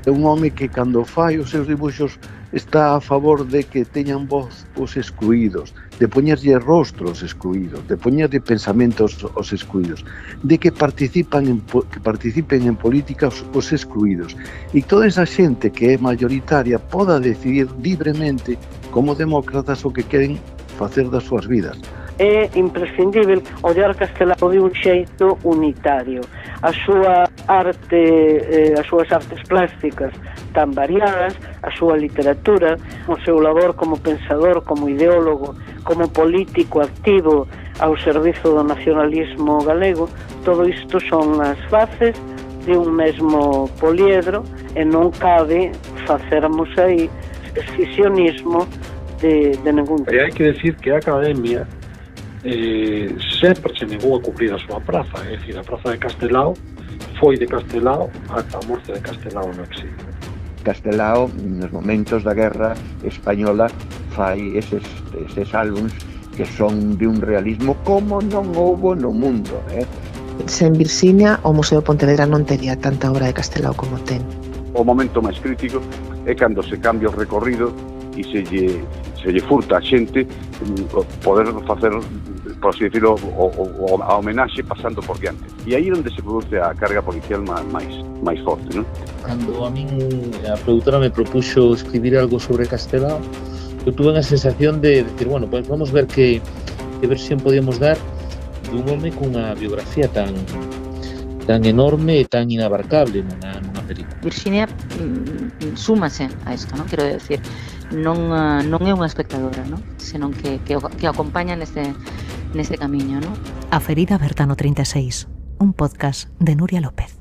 É un home que cando fai os seus dibuixos está a favor de que teñan voz os excluídos, de poñerlle rostro aos excluídos, de poñerlle pensamentos aos excluídos, de que participen en política os excluídos, e toda esa xente que é mayoritaria poda decidir libremente como demócratas o que queren facer das súas vidas. É imprescindível ollar Castelao de un xeito unitario. A súa arte, as súas artes plásticas tan variadas, a súa literatura, o seu labor como pensador, como ideólogo, como político activo ao servizo do nacionalismo galego, todo isto son as faces de un mesmo poliedro e non cabe facermos aí escisionismo de ningún tipo. E hai que decir que a Academia sempre se negou a cubrir a súa praza, é dicir, a praza de Castelao foi de Castelao ata a morte de Castelao no exilio. Castelao, nos momentos da guerra española, fai eses álbums que son de un realismo como non houbo no mundo. Sen Virxinia, o Museo de Pontevedra non tería tanta obra de Castelao como ten. O momento máis crítico é cando se cambia o recorrido e se lle furta a xente poder facer, por así decirlo, a homenaxe pasando por diante. E aí é onde se produce a carga policial máis forte, non? Cando a min a produtora me propuxo escribir algo sobre Castelao, eu tuve unha sensación de decir, bueno, pues vamos ver que versión podíamos dar dun home cunha biografía tan enorme e tan inabarcable nunha película. Virxinia súmase a isto, non? Quero decir, non é unha espectadora, non? Senón que acompaña neste camiño, non? A ferida aberta no 36, un podcast de Nuria López.